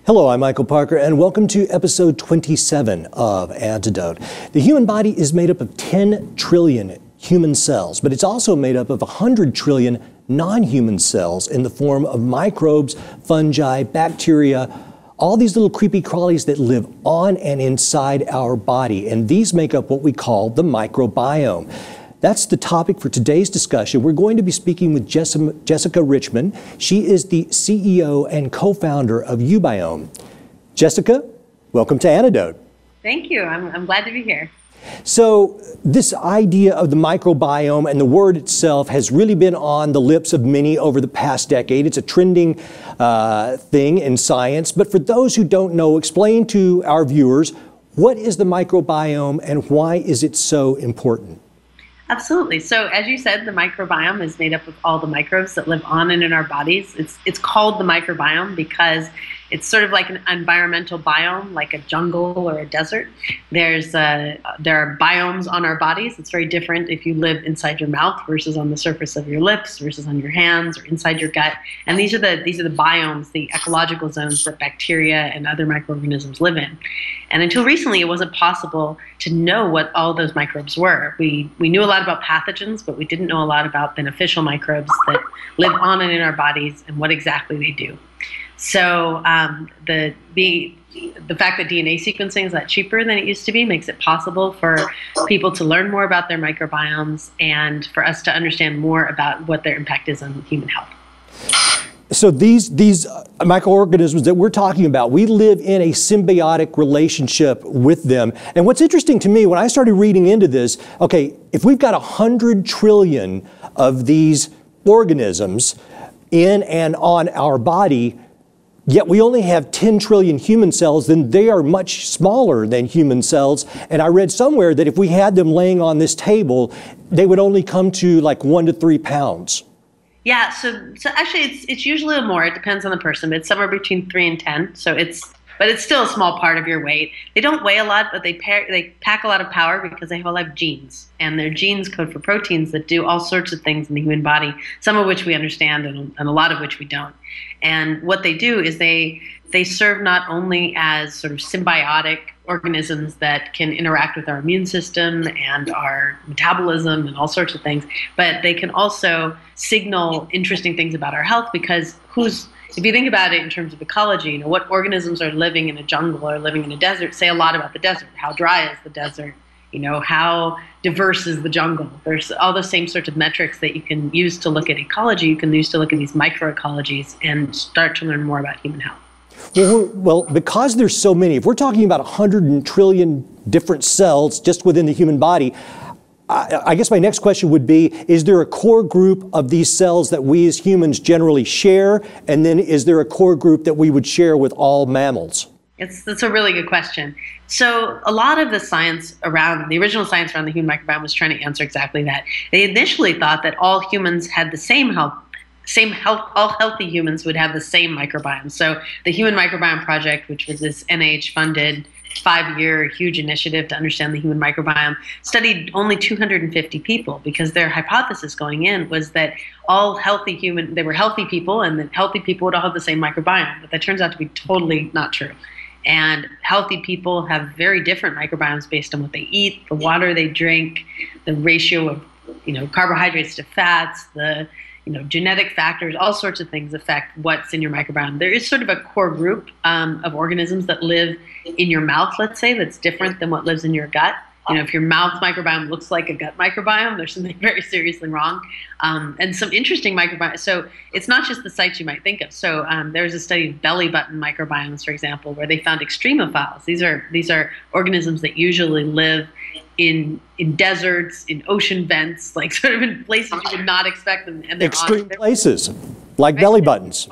Hello, I'm Michael Parker, and welcome to episode 27 of Antidote. The human body is made up of 10 trillion human cells, but it's also made up of 100 trillion non-human cells in the form of microbes, fungi, bacteria, all these little creepy crawlies that live on and inside our body, and these make up what we call the microbiome. That's the topic for today's discussion. We're going to be speaking with Jessica Richman. She is the CEO and co-founder of uBiome. Jessica, welcome to Antidote. Thank you. I'm glad to be here. So this idea of the microbiome and the word itself has really been on the lips of many over the past decade. It's a trending thing in science. But for those who don't know, explain to our viewers, what is the microbiome and why is it so important? Absolutely. So as you said, the microbiome is made up of all the microbes that live on and in our bodies. It's called the microbiome because it's sort of like an environmental biome, like a jungle or a desert. There are biomes on our bodies. It's very different if you live inside your mouth versus on the surface of your lips versus on your hands or inside your gut. And these are the biomes, the ecological zones that bacteria and other microorganisms live in. And until recently, it wasn't possible to know what all those microbes were. We knew a lot about pathogens, but we didn't know a lot about beneficial microbes that live on and in our bodies and what exactly they do. So the fact that DNA sequencing is a lot cheaper than it used to be makes it possible for people to learn more about their microbiomes and for us to understand more about what their impact is on human health. So these microorganisms that we're talking about, we live in a symbiotic relationship with them. And what's interesting to me, when I started reading into this, okay, if we've got 100 trillion of these organisms in and on our body, yet we only have 10 trillion human cells, then they are much smaller than human cells. And I read somewhere that if we had them laying on this table, they would only come to like 1 to 3 pounds. Yeah, so actually it's usually more. It depends on the person, but it's somewhere between 3 and 10. But it's still a small part of your weight. They don't weigh a lot, but they pack a lot of power because they have a lot of genes. And their genes code for proteins that do all sorts of things in the human body, some of which we understand and a lot of which we don't. And what they do is they serve not only as sort of symbiotic organisms that can interact with our immune system and our metabolism and all sorts of things, but they can also signal interesting things about our health because if you think about it in terms of ecology, what organisms are living in a jungle or living in a desert say a lot about the desert. How dry is the desert? How diverse is the jungle? There's all the same sorts of metrics that you can use to look at ecology. You can use to look at these microecologies and start to learn more about human health. Well, because there's so many, if we're talking about 100 trillion different cells just within the human body, I guess my next question would be, is there a core group of these cells that we as humans generally share? And then is there a core group that we would share with all mammals? That's a really good question. So a lot of the original science around the human microbiome was trying to answer exactly that. They initially thought that all humans had the same health, all healthy humans would have the same microbiome. So the Human Microbiome Project, which was this NIH-funded 5-year huge initiative to understand the human microbiome, studied only 250 people because their hypothesis going in was that they were healthy people and that healthy people would all have the same microbiome. But that turns out to be totally not true. And healthy people have very different microbiomes based on what they eat, the water they drink, the ratio of carbohydrates to fats, the genetic factors, all sorts of things affect what's in your microbiome. There is sort of a core group of organisms that live in your mouth, let's say, that's different than what lives in your gut. If your mouth microbiome looks like a gut microbiome, there's something very seriously wrong. And some interesting microbiome. So it's not just the sites you might think of. So there's a study of belly button microbiomes, for example, where they found extremophiles. These are organisms that usually live in deserts, in ocean vents, like sort of in places you would not expect them. And extreme places, like belly buttons.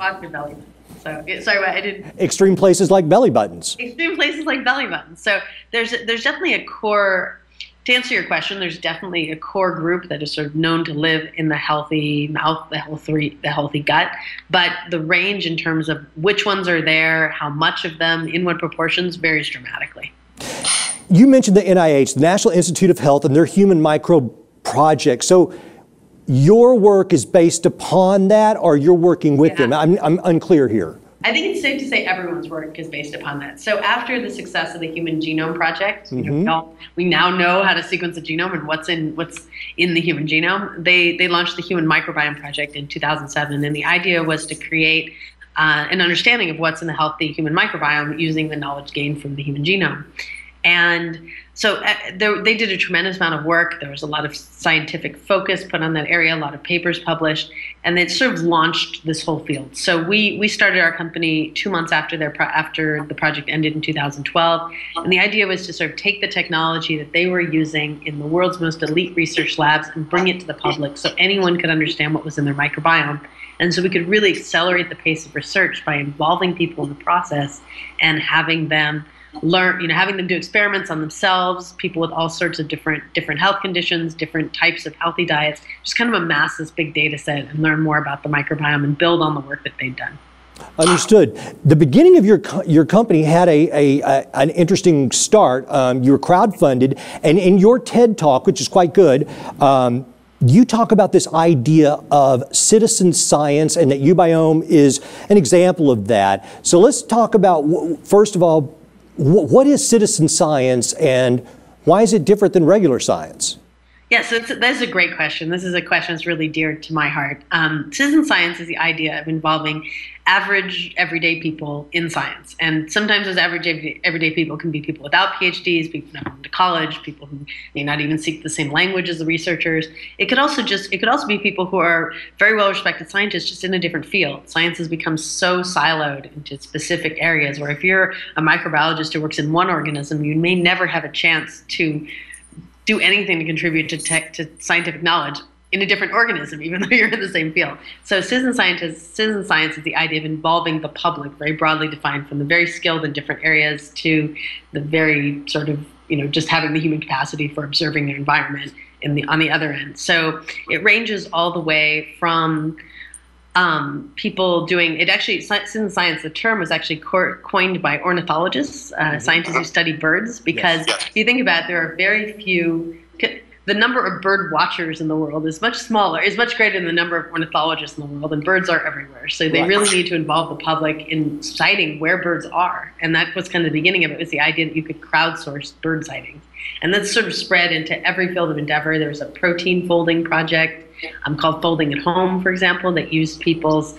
So, sorry, I didn't. Extreme places like belly buttons. Extreme places like belly buttons. So there's definitely a core, to answer your question, there's definitely a core group that is sort of known to live in the healthy mouth, the healthy gut. But the range in terms of which ones are there, how much of them, in what proportions, varies dramatically. You mentioned the NIH, the National Institute of Health, and their Human Microbiome Project. So your work is based upon that, or you're working with them? I'm unclear here. I think it's safe to say everyone's work is based upon that. So after the success of the Human Genome Project, we now know how to sequence a genome and what's in the human genome. They launched the Human Microbiome Project in 2007, and the idea was to create an understanding of what's in the healthy human microbiome using the knowledge gained from the human genome. And so they did a tremendous amount of work. There was a lot of scientific focus put on that area, a lot of papers published, and it sort of launched this whole field. So we started our company 2 months after the project ended in 2012, and the idea was to sort of take the technology that they were using in the world's most elite research labs and bring it to the public so anyone could understand what was in their microbiome. And so we could really accelerate the pace of research by involving people in the process and having them learn, having them do experiments on themselves, people with all sorts of different health conditions, different types of healthy diets, just kind of amass this big data set and learn more about the microbiome and build on the work that they've done. Understood. The beginning of your company had an interesting start. You were crowdfunded, and in your TED Talk, which is quite good, you talk about this idea of citizen science and that uBiome is an example of that. So let's talk about, first of all, what is citizen science and why is it different than regular science? Yeah, so that's a great question. This is a question that's really dear to my heart. Citizen science is the idea of involving average, everyday people in science. And sometimes those average, everyday people can be people without PhDs, people who have gone to college, people who may not even speak the same language as the researchers. It could also be people who are very well-respected scientists just in a different field. Science has become so siloed into specific areas where if you're a microbiologist who works in one organism, you may never have a chance to do anything to contribute to scientific knowledge in a different organism, even though you're in the same field. So citizen science is the idea of involving the public, very broadly defined, from the very skilled in different areas to the very sort of, just having the human capacity for observing their environment on the other end. So it ranges all the way from people doing it. Actually, citizen science, the term was actually coined by ornithologists, scientists who study birds, because if you think about it, there are very few. The number of bird watchers in the world is much greater than the number of ornithologists in the world, and birds are everywhere. So they really need to involve the public in citing where birds are. And that was kind of the beginning of it, was the idea that you could crowdsource bird sightings. And that's sort of spread into every field of endeavor. There's a protein folding project called Folding at Home, for example, that used people's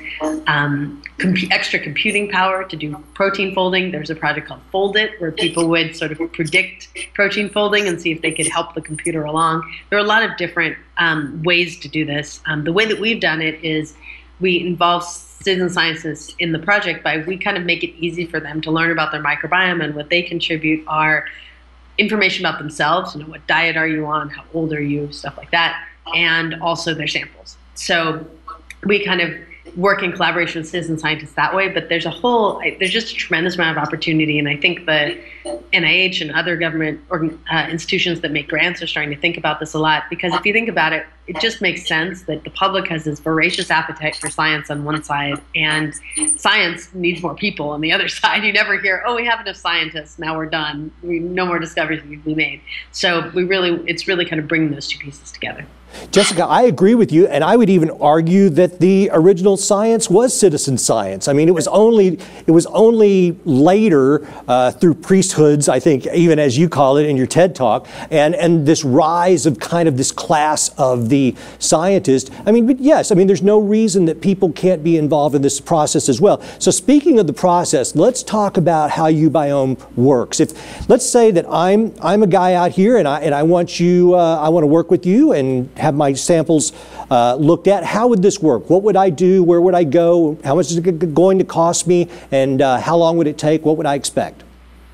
extra computing power to do protein folding. There's a project called Fold It, where people would sort of predict protein folding and see if they could help the computer along. There are a lot of different ways to do this. The way that we've done it is we involve citizen scientists in the project we kind of make it easy for them to learn about their microbiome, and what they contribute are information about themselves, what diet are you on, how old are you, stuff like that, and also their samples. So we kind of work in collaboration with citizen scientists that way, but there's just a tremendous amount of opportunity, and I think the NIH and other government institutions that make grants are starting to think about this a lot, because if you think about it, it just makes sense that the public has this voracious appetite for science on one side, and science needs more people on the other side. You never hear, oh, we have enough scientists, now we're done. No more discoveries need to be made. So it's really kind of bringing those two pieces together. Jessica, I agree with you, and I would even argue that the original science was citizen science. I mean, it was only later through priesthoods, I think, even as you call it in your TED Talk, and this rise of kind of this class of the scientist. I mean, but yes, there's no reason that people can't be involved in this process as well. So speaking of the process, let's talk about how uBiome works. Let's say that I'm a guy out here, and I want to work with you and have my samples looked at. How would this work? What would I do? Where would I go? How much is it going to cost me? And how long would it take? What would I expect?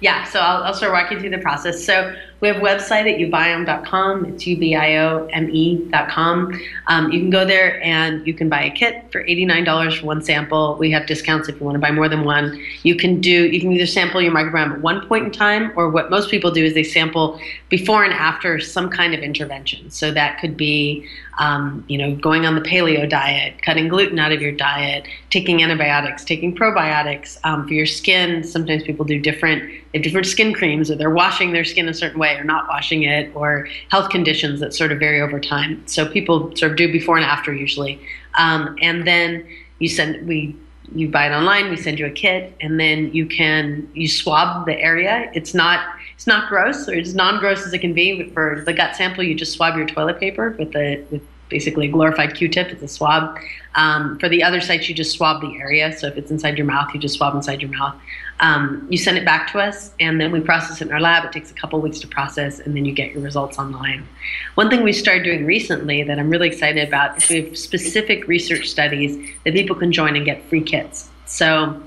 Yeah, so I'll start walking through the process. So we have a website at ubiome.com. It's ubiome.com. You can go there and you can buy a kit for $89 for one sample. We have discounts if you want to buy more than one. You can either sample your microbiome at one point in time, or what most people do is they sample before and after some kind of intervention. So that could be going on the paleo diet, cutting gluten out of your diet, taking antibiotics, taking probiotics. For your skin, sometimes people do different skin creams, or they're washing their skin a certain way or not washing it, or health conditions that sort of vary over time. So people sort of do before and after usually. And then we You buy it online, we send you a kit, and then you swab the area. It's not gross, or as non-gross as it can be. But for the gut sample, you just swab your toilet paper with basically a glorified Q-tip. It's a swab. For the other sites, you just swab the area. So if it's inside your mouth, you just swab inside your mouth. You send it back to us, and then we process it in our lab. It takes a couple weeks to process, and then you get your results online. One thing we started doing recently that I'm really excited about is we have specific research studies that people can join and get free kits. So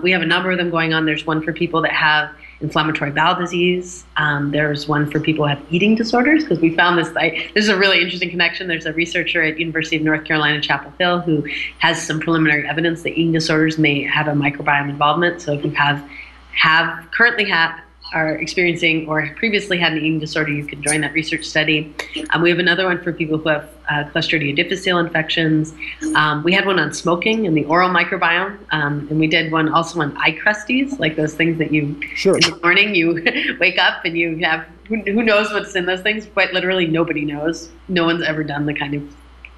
we have a number of them going on. There's one for people that have inflammatory bowel disease. There's one for people who have eating disorders, because we found this is a really interesting connection. There's a researcher at University of North Carolina, Chapel Hill, who has some preliminary evidence that eating disorders may have a microbiome involvement. So if you currently are experiencing or previously had an eating disorder, you can join that research study. We have another one for people who have Clostridium difficile infections. We had one on smoking and the oral microbiome, and we did one also on eye crusties, like those things that you, in the morning, you wake up and you have, who knows what's in those things? Quite literally, nobody knows. No one's ever done the kind of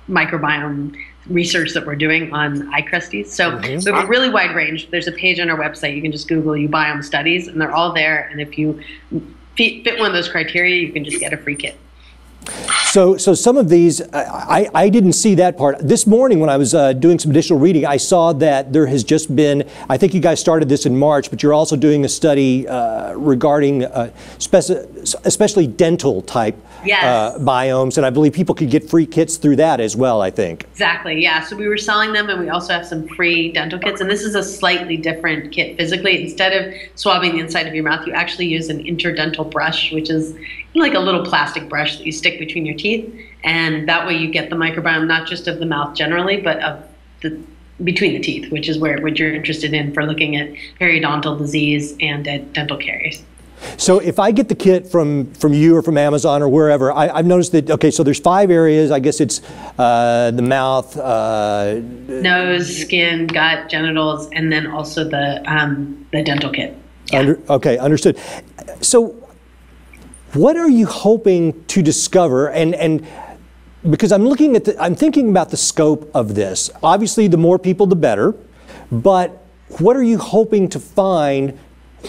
microbiome research that we're doing on eye crusties. So we have a really wide range. There's a page on our website. You can just Google uBiome studies, and they're all there. And if you fit one of those criteria, you can just get a free kit. So some of these, I didn't see that part. This morning when I was doing some additional reading, I saw that there has just been, I think you guys started this in March, but you're also doing a study regarding especially dental type biomes, and I believe people could get free kits through that as well, I think. Exactly, yeah. So we were selling them, and we also have some free dental kits, and this is a slightly different kit physically. Instead of swabbing the inside of your mouth, you actually use an interdental brush, which is like a little plastic brush that you stick between your teeth, and that way you get the microbiome not just of the mouth generally, but of between the teeth, which is what you're interested in for looking at periodontal disease and at dental caries. So if I get the kit from you or from Amazon or wherever, I've noticed that, okay, so there's 5 areas. I guess it's the mouth, nose, skin, gut, genitals, and then also the dental kit. Yeah. Okay, understood. So what are you hoping to discover? And because I'm looking at I'm thinking about the scope of this. Obviously, the more people, the better. But what are you hoping to find?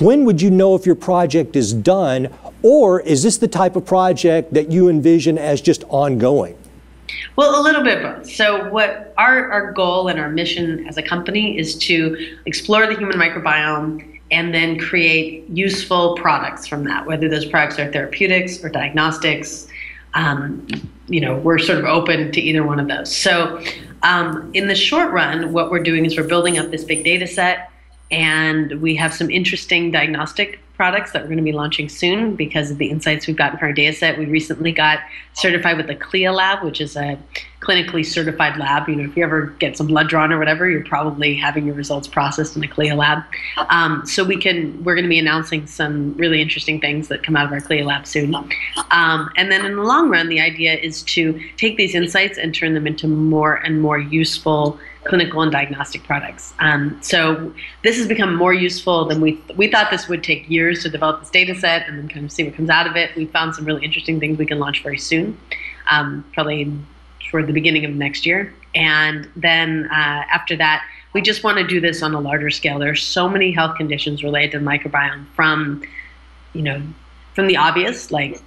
When would you know if your project is done? Or is this the type of project that you envision as just ongoing? Well, a little bit of both. So what our goal and our mission as a company is to explore the human microbiome and then create useful products from that, whether those products are therapeutics or diagnostics. We're sort of open to either one of those. So in the short run, what we're doing is we're building up this big data set, and we have some interesting diagnostic products that we're going to be launching soon because of the insights we've gotten from our data set. We recently got certified with the CLIA lab, which is a clinically certified lab. If you ever get some blood drawn or whatever, you're probably having your results processed in a CLIA lab. So we're going to be announcing some really interesting things that come out of our CLIA lab soon. And then in the long run, the idea is to take these insights and turn them into more and more useful clinical and diagnostic products. So this has become more useful than we thought. This would take years to develop this data set and then kind of see what comes out of it. We found some really interesting things we can launch very soon, probably toward the beginning of next year. And then after that, we just want to do this on a larger scale. There are so many health conditions related to the microbiome, from the obvious, like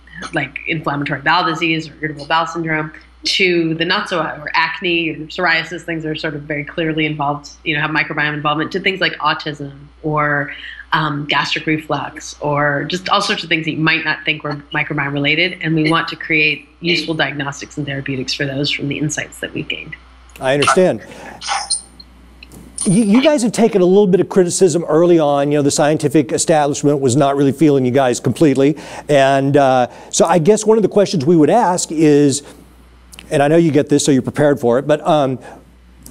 inflammatory bowel disease or irritable bowel syndrome, to the not so, or acne or psoriasis, things that are sort of very clearly involved, have microbiome involvement, to things like autism or gastric reflux, or just all sorts of things that you might not think were microbiome related. And we want to create useful diagnostics and therapeutics for those from the insights that we've gained. I understand. You guys have taken a little bit of criticism early on. The scientific establishment was not really feeling you guys completely. And so I guess one of the questions we would ask is, and I know you get this, so you're prepared for it, but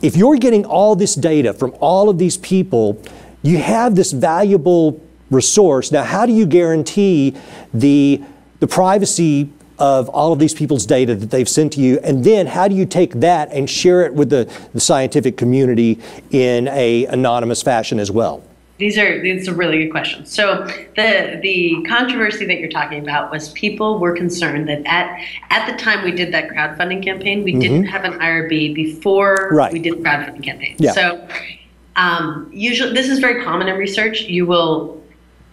if you're getting all this data from all of these people, you have this valuable resource. Now, how do you guarantee the privacy of all of these people's data that they've sent to you? And then how do you take that and share it with the scientific community in an anonymous fashion as well? These are really good questions. So the controversy that you're talking about was people were concerned that at the time we did that crowdfunding campaign, we didn't have an IRB before we did the crowdfunding campaign. Yeah. So Usually, this is very common in research. You will,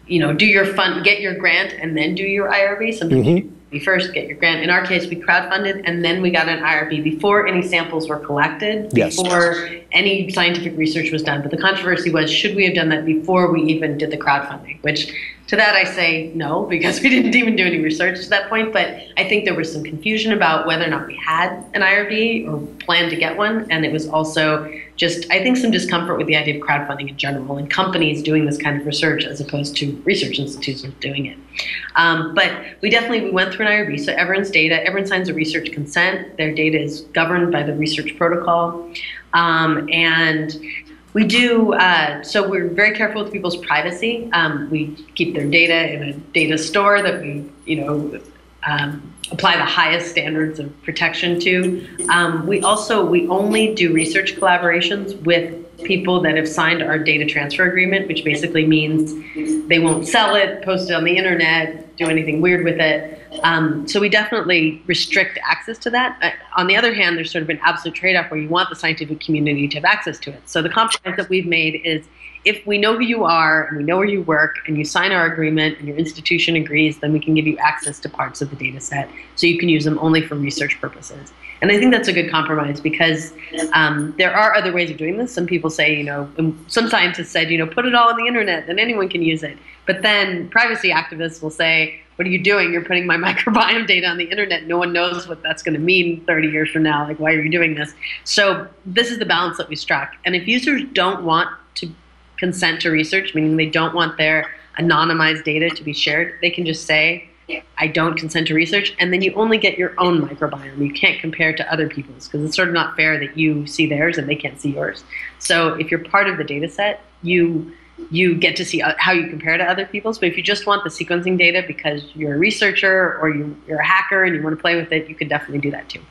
do your get your grant and then do your IRB. Sometimes you first get your grant. In our case, we crowdfunded and then we got an IRB before any samples were collected, before any scientific research was done. But the controversy was, should we have done that before we even did the crowdfunding? Which, to that I say no, because we didn't even do any research to that point. But I think there was some confusion about whether or not we had an IRB or planned to get one. And it was also just, I think, some discomfort with the idea of crowdfunding in general and companies doing this kind of research as opposed to research institutions doing it. But we went through an IRB. So everyone signs a research consent. Their data is governed by the research protocol. And we do, so we're very careful with people's privacy. We keep their data in a data store that we, apply the highest standards of protection to. We only do research collaborations with people that have signed our data transfer agreement, which basically means they won't sell it, post it on the internet, do anything weird with it. So we definitely restrict access to that. On the other hand, there's sort of an absolute trade-off where you want the scientific community to have access to it. So the compromise that we've made is, if we know who you are and we know where you work and you sign our agreement and your institution agrees, then we can give you access to parts of the data set so you can use them only for research purposes. And I think that's a good compromise because there are other ways of doing this. Some people say, some scientists said, put it all on the internet, then anyone can use it. But then privacy activists will say, what are you doing? You're putting my microbiome data on the internet. No one knows what that's going to mean 30 years from now. Like, why are you doing this? So this is the balance that we struck. And if users don't want to consent to research, meaning they don't want their anonymized data to be shared, they can just say, I don't consent to research, and then you only get your own microbiome. You can't compare to other people's because it's sort of not fair that you see theirs and they can't see yours. So if you're part of the data set, you get to see how you compare to other people's. But if you just want the sequencing data because you're a researcher or you're a hacker and you want to play with it, you could definitely do that too.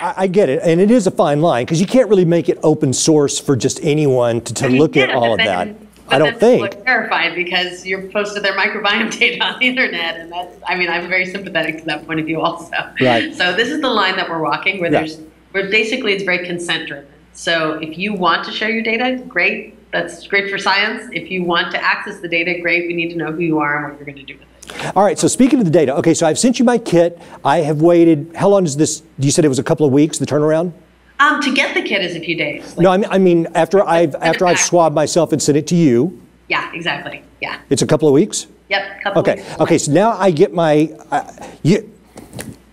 I get it, and it is a fine line because you can't really make it open source for just anyone to look at all of that. I don't think. People are terrified because you're posted their microbiome data on the internet, and I'm very sympathetic to that point of view also. Right. So this is the line that we're walking, where where basically it's very consent driven. So if you want to share your data, great. That's great for science. If you want to access the data, great. We need to know who you are and what you're going to do with it. All right, so speaking of the data, okay, so I've sent you my kit. I have waited, how long is this, you said it was a couple of weeks, the turnaround? To get the kit is a few days. No, I mean after I've swabbed myself and sent it to you. Yeah, exactly, yeah. It's a couple of weeks? Yep, couple of weeks. Okay, so now I get my,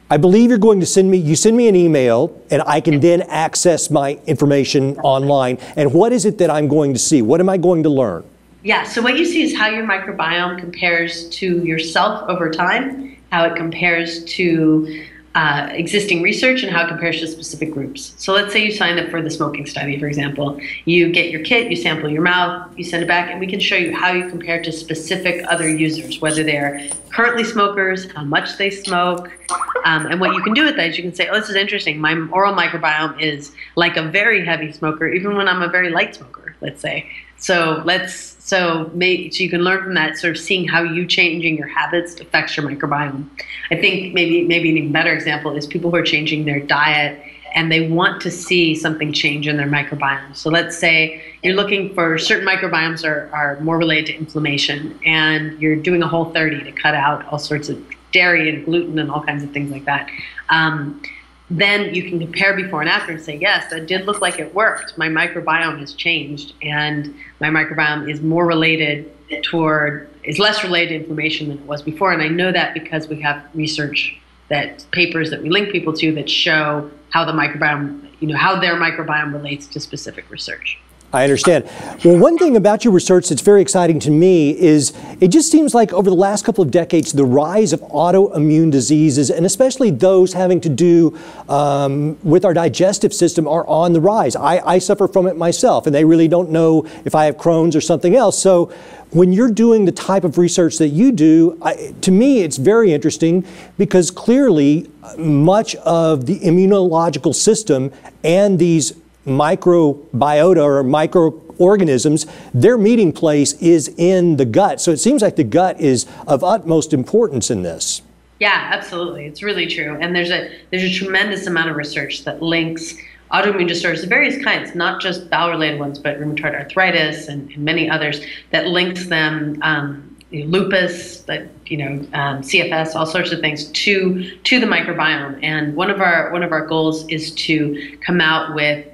I believe you're going to send me an email and I can then access my information online. And what is it that I'm going to see? What am I going to learn? Yeah, so what you see is how your microbiome compares to yourself over time, how it compares to existing research, and how it compares to specific groups. So let's say you signed up for the smoking study, for example. You get your kit, you sample your mouth, you send it back, and we can show you how you compare to specific other users, whether they're currently smokers, how much they smoke. And what you can do with that is you can say, oh, this is interesting. My oral microbiome is like a very heavy smoker, even when I'm a very light smoker, let's say. So you can learn from that, sort of seeing how you changing your habits affects your microbiome. I think maybe an even better example is people who are changing their diet and they want to see something change in their microbiome. So let's say you're looking for certain microbiomes are more related to inflammation, and you're doing a Whole30 to cut out all sorts of dairy and gluten and all kinds of things like that. Then you can compare before and after and say, yes, that did look like it worked. My microbiome has changed, and my microbiome is less related to inflammation than it was before. And I know that because we have research, papers that we link people to that show how the microbiome, how their microbiome relates to specific research. I understand. Well, one thing about your research that's very exciting to me is it just seems like over the last couple of decades, the rise of autoimmune diseases, and especially those having to do with our digestive system, are on the rise. I suffer from it myself, and they really don't know if I have Crohn's or something else. So when you're doing the type of research that you do, to me, it's very interesting because clearly much of the immunological system and these microbiota or microorganisms, their meeting place is in the gut. So it seems like the gut is of utmost importance in this. Yeah, absolutely. It's really true. And there's a tremendous amount of research that links autoimmune disorders of various kinds, not just bowel-related ones, but rheumatoid arthritis and many others that links them, lupus, CFS, all sorts of things to the microbiome. And one of our goals is to come out with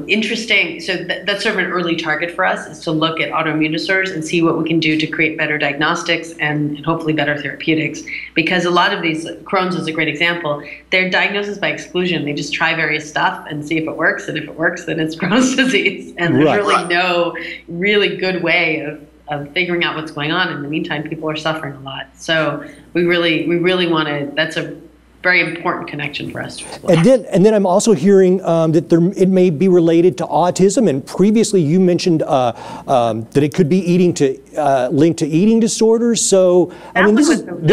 interesting, so that's sort of an early target for us, is to look at autoimmune disorders and see what we can do to create better diagnostics and hopefully better therapeutics. Because a lot of these, Crohn's is a great example, they're diagnosis by exclusion. They just try various stuff and see if it works, and if it works, then it's Crohn's disease. And there's really no really good way of figuring out what's going on. In the meantime, people are suffering a lot. So we really want to, that's a very important connection for us to explore. And then I'm also hearing that it may be related to autism. And previously you mentioned that it could be linked to eating disorders. So this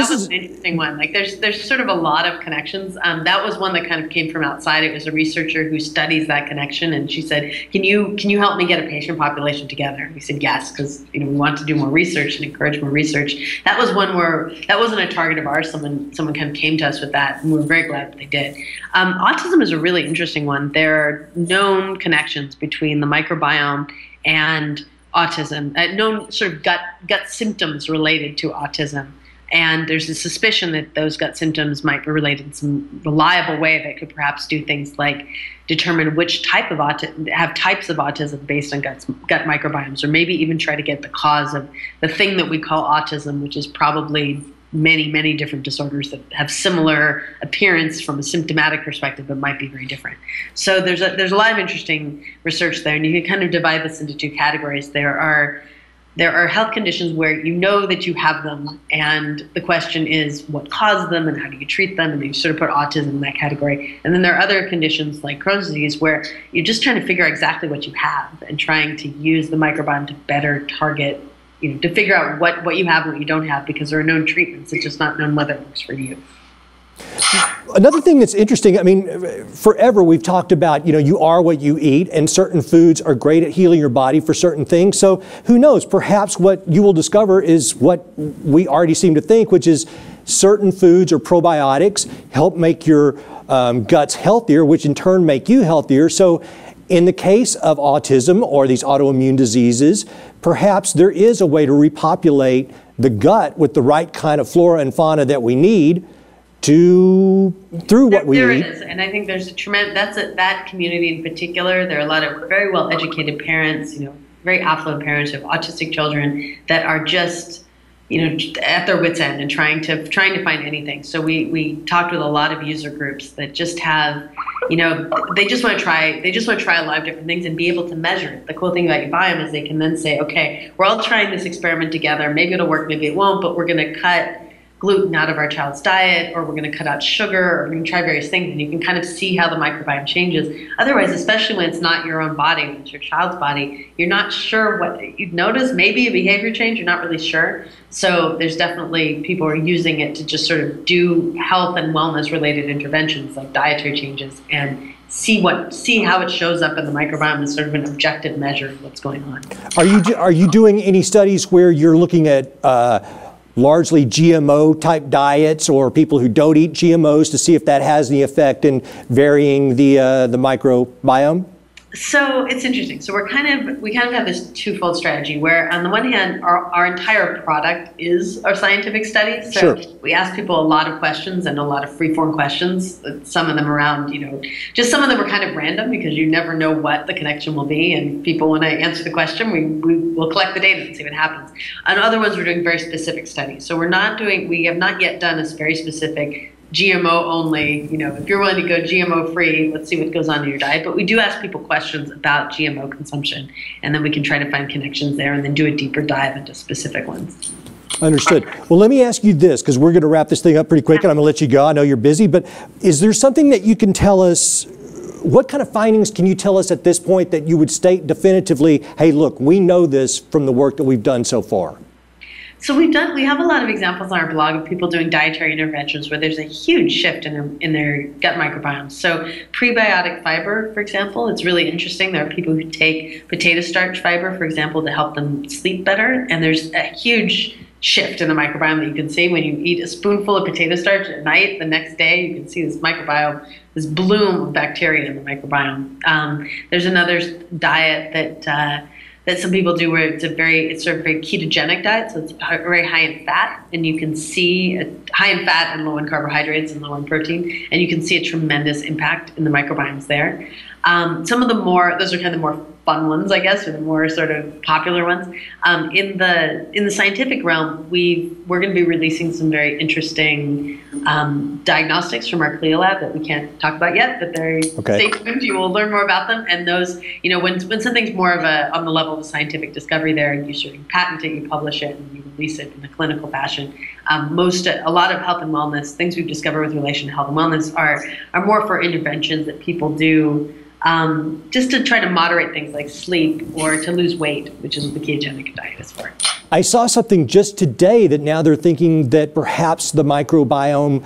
is an interesting one. Like there's sort of a lot of connections. That was one that kind of came from outside. It was a researcher who studies that connection, and she said, "Can you help me get a patient population together?" We said yes, because we want to do more research and encourage more research. That was one where that wasn't a target of ours. Someone kind of came to us with that. And we're very glad that they did. Autism is a really interesting one. There are known connections between the microbiome and autism, known sort of gut symptoms related to autism. And there's a suspicion that those gut symptoms might be related in some reliable way that could perhaps do things like determine which type of have types of autism based on gut microbiomes, or maybe even try to get the cause of the thing that we call autism, which is probably many different disorders that have similar appearance from a symptomatic perspective, but might be very different. So there's a lot of interesting research there, and you can kind of divide this into two categories. There are health conditions where you know that you have them, and the question is what caused them and how do you treat them, and you sort of put autism in that category. And then there are other conditions like Crohn's disease where you're just trying to figure out exactly what you have and trying to use the microbiome to better target, to figure out what you have and what you don't have, because there are known treatments. It's just not known whether it works for you. Another thing that's interesting, forever we've talked about, you are what you eat, and certain foods are great at healing your body for certain things. So who knows, perhaps what you will discover is what we already seem to think, which is certain foods or probiotics help make your guts healthier, which in turn make you healthier. So in the case of autism or these autoimmune diseases, perhaps there is a way to repopulate the gut with the right kind of flora and fauna that we need through what we eat. There it is, and I think there's that community in particular. There are a lot of very well-educated parents, very affluent parents who have autistic children that are just, at their wits' end and trying to find anything. So we talked with a lot of user groups that just have, they just want to try a lot of different things and be able to measure it. The cool thing about uBiome is they can then say, okay, we're all trying this experiment together. Maybe it'll work, maybe it won't, but we're going to cut gluten out of our child's diet, or we're going to cut out sugar, or we're going to try various things, and you can kind of see how the microbiome changes. Otherwise, especially when it's not your own body, when it's your child's body, you're not sure what you'd notice. Maybe a behavior change, you're not really sure. So there's definitely people are using it to just sort of do health and wellness related interventions like dietary changes and see how it shows up in the microbiome as sort of an objective measure of what's going on. Are you doing any studies where you're looking at largely GMO type diets, or people who don't eat GMOs, to see if that has any effect in varying the microbiome? So it's interesting. So we kind of have this twofold strategy where, on the one hand, our entire product is our scientific study. So sure. We ask people a lot of questions, and a lot of free-form questions. Some of them around, just some of them are kind of random because you never know what the connection will be. And people, when I answer the question, we will collect the data and see what happens. On other ones, we're doing very specific studies. So we have not yet done a very specific GMO only, if you're willing to go GMO free, let's see what goes on in your diet. But we do ask people questions about GMO consumption, and then we can try to find connections there and then do a deeper dive into specific ones. Understood. Well, let me ask you this, because we're going to wrap this thing up pretty quick, and I'm going to let you go. I know you're busy, but is there something that you can tell us? What kind of findings can you tell us at this point that you would state definitively, hey, look, we know this from the work that we've done so far? So we have a lot of examples on our blog of people doing dietary interventions where there's a huge shift in their gut microbiome. So prebiotic fiber, for example, it's really interesting. There are people who take potato starch fiber, for example, to help them sleep better. And there's a huge shift in the microbiome that you can see when you eat a spoonful of potato starch at night. The next day, you can see this microbiome this bloom of bacteria in the microbiome. There's another diet that some people do where it's sort of a very ketogenic diet, so it's very high in fat, and you can see high in fat and low in carbohydrates and low in protein, and you can see a tremendous impact in the microbiomes there. Some of those are kind of the more fun ones, I guess, or the more sort of popular ones. In the scientific realm, we're going to be releasing some very interesting diagnostics from our CLIA lab that we can't talk about yet, but they're stay tuned. You will learn more about them. And those, when something's more of on the level of a scientific discovery there, and you sort of patent it, you publish it, and you release it in a clinical fashion. A lot of health and wellness things we've discovered with relation to health and wellness are more for interventions that people do. Just to try to moderate things like sleep or to lose weight, which is what the ketogenic diet is for. I saw something just today that now they're thinking that perhaps the microbiome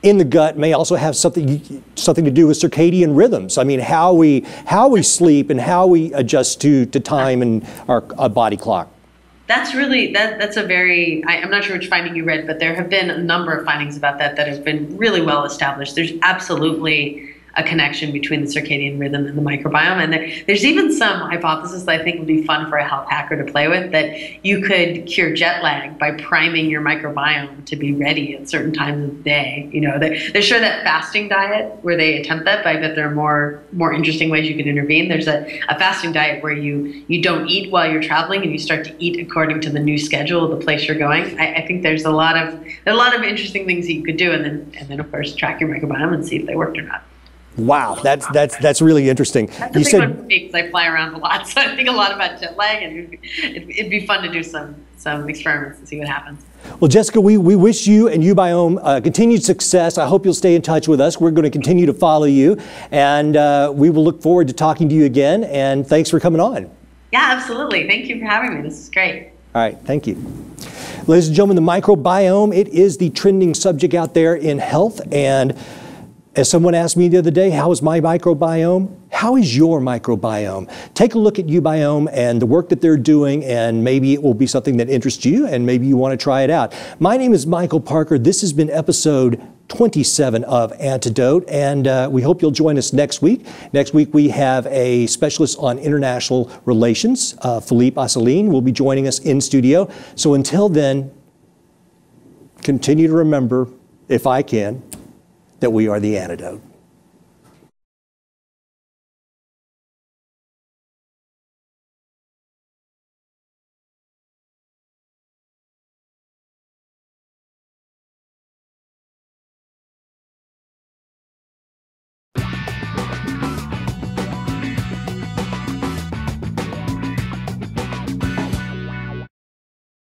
in the gut may also have something to do with circadian rhythms. I mean, how we sleep and how we adjust to time and our body clock. That's really, that's a very, I'm not sure which finding you read, but there have been a number of findings about that have been really well established. There's absolutely a connection between the circadian rhythm and the microbiome. And there's even some hypothesis that I think would be fun for a health hacker to play with, that you could cure jet lag by priming your microbiome to be ready at certain times of the day. They're sure that fasting diet where they attempt that, but I bet there are more interesting ways you can intervene. There's a fasting diet where you don't eat while you're traveling and you start to eat according to the new schedule of the place you're going. I think there's a lot of interesting things that you could do, and then of course track your microbiome and see if they worked or not. Wow, that's really interesting. That's a big one for me because I fly around a lot, so I think a lot about jet lag, and it'd be fun to do some experiments and see what happens. Well, Jessica, we wish you and uBiome continued success. I hope you'll stay in touch with us. We're going to continue to follow you, and we will look forward to talking to you again. And thanks for coming on. Yeah, absolutely. Thank you for having me. This is great. All right, thank you. Ladies and gentlemen, the microbiome, it is the trending subject out there in health, and as someone asked me the other day, how is my microbiome? How is your microbiome? Take a look at uBiome and the work that they're doing, and maybe it will be something that interests you, and maybe you want to try it out. My name is Michael Parker. This has been episode 27 of Antidote, and we hope you'll join us next week. Next week we have a specialist on international relations, Philippe Asseline, will be joining us in studio. So until then, continue to remember, if I can, that we are the antidote.